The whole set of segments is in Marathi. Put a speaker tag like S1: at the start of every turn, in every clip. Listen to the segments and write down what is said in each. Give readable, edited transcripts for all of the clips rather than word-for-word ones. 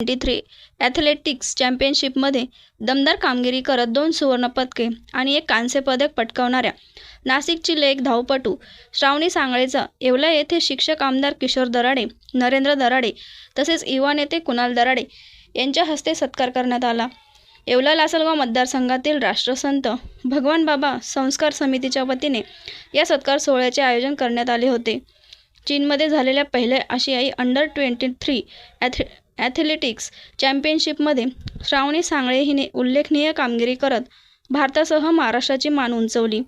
S1: 23 ॲथलेटिक्स चॅम्पियनशिपमध्ये दमदार कामगिरी करत 2 सुवर्णपदके आणि 1 कांस्य पदक पटकावणाऱ्या नाशिकची लेक धावपटू श्रावणी सांगळेचा येवला येथे शिक्षक आमदार किशोर दराडे, नरेंद्र दराडे तसेच युवा नेते कुणाल दराडे यांच्या हस्ते सत्कार करण्यात आला। येवला लासलगाव मतदारसंघातील राष्ट्रसंत भगवान बाबा संस्कार समितीच्या वतीने या सत्कार सोहळ्याचे आयोजन करण्यात आले होते। चीनमध्ये झालेल्या पहिल्या आशियाई अंडर-23 ॲथलेटिक्स चॅम्पियनशिपमध्ये श्रावणी सांगळे हिने उल्लेखनीय कामगिरी करत भारतासह महाराष्ट्राची मान उंचवली।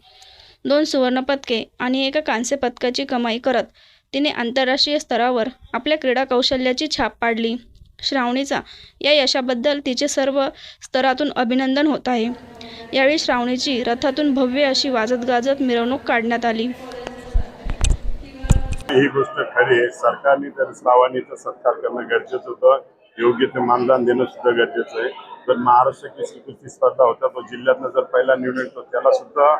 S1: 2 सुवर्णपदके आणि 1 कांस्य पदकाची कमाई करत तिने आंतरराष्ट्रीय स्तरावर आपल्या क्रीडा कौशल्याची छाप पाडली। श्रावणीचा या यशाबद्दल तिचे सर्व स्तरातून अभिनंदन होत आहे। यावेळी श्रावणीची रथातून भव्य अशी वाजत गाजत मिरवणूक काढण्यात आली।
S2: ही गोष्ट खरी आहे। सरकारने तर श्रावणीचा सत्कार करणं गरजेचं होतं, योग्य ते मानधन देणं सुद्धा गरजेचं आहे। जर महाराष्ट्र केसरी कुस्ती स्पर्धा होता तो जिल्ह्यातनं जर पहिला निवडून येतो त्याला सुद्धा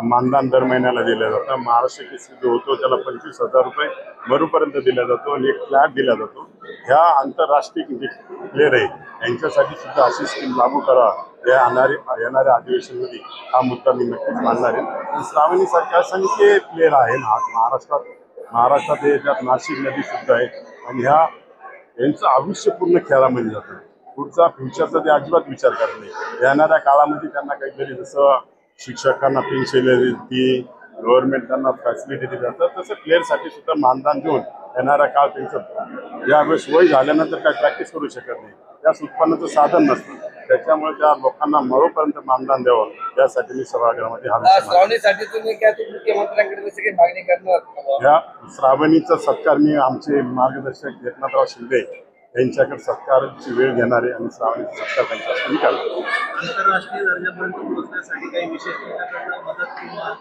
S2: मानधन दर महिन्याला दिलं जातं। महाराष्ट्र केसरी जो होतो त्याला 25,000 रुपये मरूपर्यंत दिला जातो आणि 1 फ्लॅट दिला जातो। ह्या आंतरराष्ट्रीय जे प्लेअर आहे यांच्यासाठी सुद्धा अशी स्कीम लागू करा। येणाऱ्या अधिवेशनामध्ये हा मुद्दा मी नक्कीच मांडणार आहे। श्रावणीसारखे असंख्य प्लेअर आहे महाराष्ट्रात याच्यात नाशिकमध्ये सुद्धा आहे आणि यांचं आयुष्य पूर्ण खेळामध्ये जातं। पुढचा फ्युचरचा ते अजिबात विचार करत नाही। येणाऱ्या काळामध्ये त्यांना काहीतरी जसं शिक्षकांना पेन्शन देते, गव्हर्नमेंट त्यांना फॅसिलिटी दिली जातं, तसं प्लेअरसाठी सुद्धा मानधन देऊन येणारा काळ त्यांचं ज्यावेळेस वय झाल्यानंतर काही प्रॅक्टिस करू शकत नाही, त्यास उत्पन्नाचं साधन नसतं, त्याच्यामुळे त्या लोकांना मरोपर्यंत मानधन द्यावं यासाठी मी सभागृहामध्ये
S3: श्रावणीसाठी तुम्ही मुख्यमंत्र्यांकडे जसं काही मागणी करणार।
S2: या श्रावणीचा सत्कार मी आमचे मार्गदर्शक एकनाथराव शिंदे यांच्याकडे सत्कारची वेळ घेणार आहे आणि श्रावणीचा सत्कार त्यांच्या हस्ते करणार।
S4: आंतरराष्ट्रीय दर्जापर्यंत पोहोचण्यासाठी काही विशेष मदत किंवा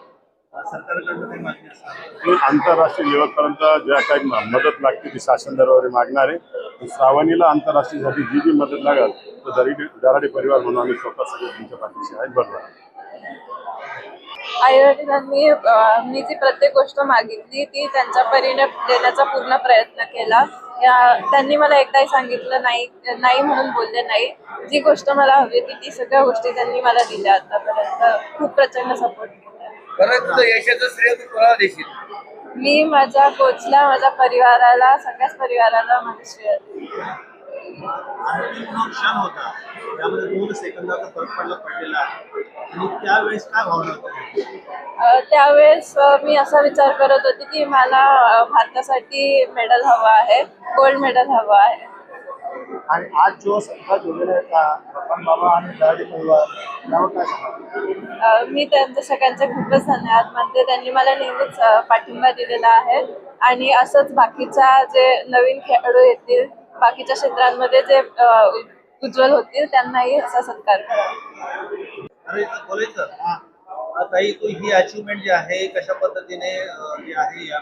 S4: सरकारकडून काही मागणी असणार?
S2: आंतरराष्ट्रीय लेवलपर्यंत ज्या काही मदत लागते ती शासन दरबारी मागणार आहे। श्रावणीला आंतरराष्ट्रीयसाठी जी मदत लागेल तर दराडे परिवार म्हणून आम्ही स्वतः सगळे त्यांच्या पाठीशी आहे। बरोबर
S5: आई-वडिलांनी मी जी प्रत्येक गोष्ट मागितली ती त्यांच्या परीने देण्याचा पूर्ण प्रयत्न केला। त्यांनी मला एकदाही सांगितलं नाही म्हणून बोलले नाही। जी गोष्ट मला हवी होती ती सगळ्या गोष्टी त्यांनी मला दिल्या आतापर्यंत। खूप प्रचंड सपोर्ट केला।
S3: यशाचं श्रेय तू कोणाला देशील?
S5: मी माझ्या कोचला, माझ्या परिवाराला, सगळ्याच परिवाराला माझे श्रेय देईन।
S4: क्षण होता त्यामध्ये 2 सेकंदाचा फरक पडलेला आहे आणि त्यावेळेस काय भावना होती?
S5: त्यावेळेस मी असा विचार करत होती की मला भारतासाठी मेडल हवं आहे, गोल्ड मेडल हवं आहे।
S4: आणि आज जो सत्कार जोडलेला आहे भगवान बाबा आणि दराडे परिवार यावर काय सांगा?
S5: मी त्यांच्या सगळ्यांचे खूपच धन्यवाद मानते। त्यांनी मला नेहमीच पाठिंबा दिलेला आहे आणि असंच बाकीच्या जे नवीन खेळाडू येतील, बाकीच्या क्षेत्रांमध्ये जे उज्ज्वल होतील त्यांनाही असा सत्कार करावा।
S4: अरे बोलायचं ताई, तो ही अचिव्हमेंट जी आहे कशा पद्धतीने जी आहे या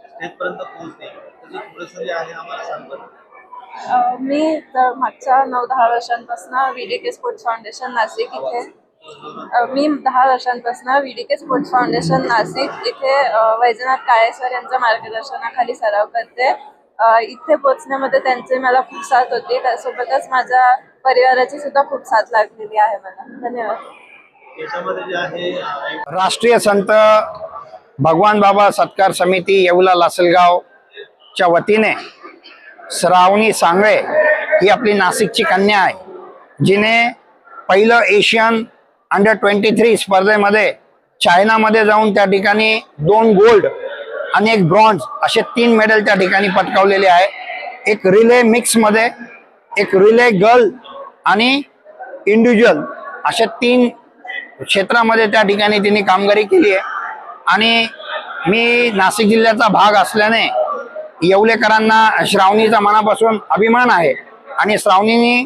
S4: स्टेजपर्यंत पोहोचते त्याचं थोडंसं जे आहे आम्हाला सांगतो।
S5: मी तर मागच्या 9-10 वर्षांपासून VDK स्पोर्ट्स फाउंडेशन नाशिक इथे VDK स्पोर्ट्स फाउंडेशन नाशिक इथे वैजनाथ काळे सर यांच्या मार्गदर्शनाखाली सराव करते। इथे पोहोचण्यामध्ये त्यांचे मला खूप साथ होती, त्यासोबतच माझ्या परिवाराची सुद्धा खूप साथ लागलेली आहे मला। धन्यवाद।
S4: याच्यामध्ये जे आहे
S6: राष्ट्रीय संत भगवान बाबा सत्कार समिती येवला लासलगावच्या वतीने श्रावणी सांगळे ही आपली नाशिकची कन्या आहे, जिने पहिलं एशियन अंडर-23 स्पर्धेमध्ये चायनामध्ये जाऊन त्या ठिकाणी 2 गोल्ड आणि 1 ब्रॉन्झ असे 3 मेडल त्या ठिकाणी पटकावलेले आहे। एक रिले मिक्समध्ये, एक रिले गर्ल आणि इंडिव्हिज्युअल अशा 3 क्षेत्रामध्ये त्या ठिकाणी तिने कामगिरी केली आहे। आणि मी नाशिक जिल्ह्याचा भाग असल्याने येवलेकरांना श्रावणीचा मनापासून अभिमान आहे आणि श्रावणीने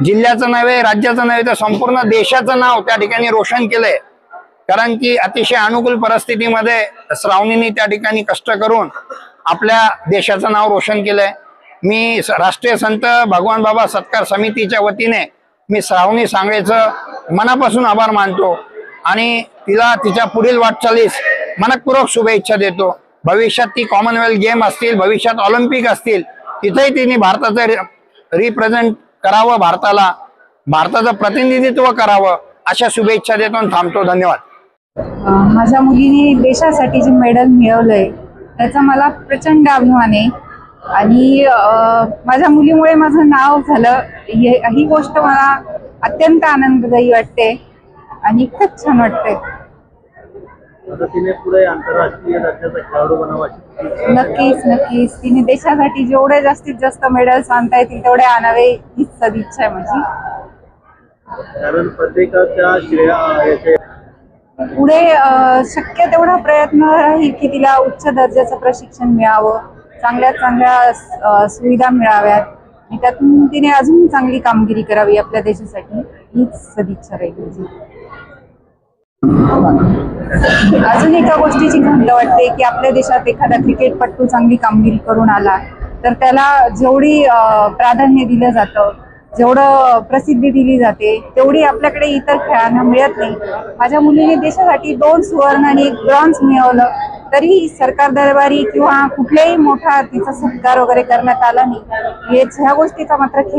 S6: जिल्ह्याचं नव्हे, राज्याचं नव्हे तर संपूर्ण देशाचं नाव त्या ठिकाणी रोशन केलंय। कारण की अतिशय अनुकूल परिस्थितीमध्ये श्रावणीने त्या ठिकाणी कष्ट करून आपल्या देशाचं नाव रोशन केलंय। मी राष्ट्रीय संत भगवान बाबा सत्कार समितीच्या वतीने मी श्रावणी सांगळेचं मनापासून आभार मानतो आणि तिला तिच्या पुढील वाटचालीस मनपूर्वक शुभेच्छा देतो। भविष्यात ती कॉमनवेल्थ गेम असतील, भविष्यात ऑलिम्पिक असतील, तिथेही तिने भारताचं रिप्रेझेंट करावं, भारताचं प्रतिनिधित्व करावं अशा शुभेच्छा देतो आणि थांबतो. धन्यवाद.
S7: माझ्या मुलीने देशासाठी जे मेडल मिळवलंय त्याचा मला प्रचंड अभिमान आहे आणि माझ्या मुलीमुळे माझं नाव झालं ही गोष्ट मला अत्यंत आनंददायी वाटते आणि खूप छान वाटते.
S4: आता तिने पुढे आंतरराष्ट्रीय दर्जाचा खेळाडू बनावा अशी
S7: नक्कीच तिने देशासाठी जेवढे जास्तीत जास्त मेडल्स आणता येतील तेवढे आणावे हीच सदिच्छा आहे माझी.
S4: कारण प्रत्येकाच्या याचे
S7: पुढे शक्य तेवढा प्रयत्न राहील की तिला उच्च दर्जाचं प्रशिक्षण मिळावं, चांगल्या सुविधा मिळाव्यात आणि त्यातून तिने अजून चांगली कामगिरी करावी आपल्या देशासाठी हीच सदिच्छा राहील माझी. अजून एका गोष्टीची खंत वाटते की आपल्या देशात एखादा क्रिकेटपटू चांगली कामगिरी करून आला तर त्याला जेवढी प्राधान्य दिलं जातं, जेवढं प्रसिद्धी दिली जाते तेवढी आपल्याकडे इतर खेळांना मिळत नाही. माझ्या मुलीने देशासाठी 2 सुवर्ण आणि 1 ब्रॉन्झ मिळवलं तरी सरकार दरबारी किंवा कुठल्याही मोठा तिचा सत्कार वगैरे करण्यात आला नाही. ह्या गोष्टीचा मात्र खेद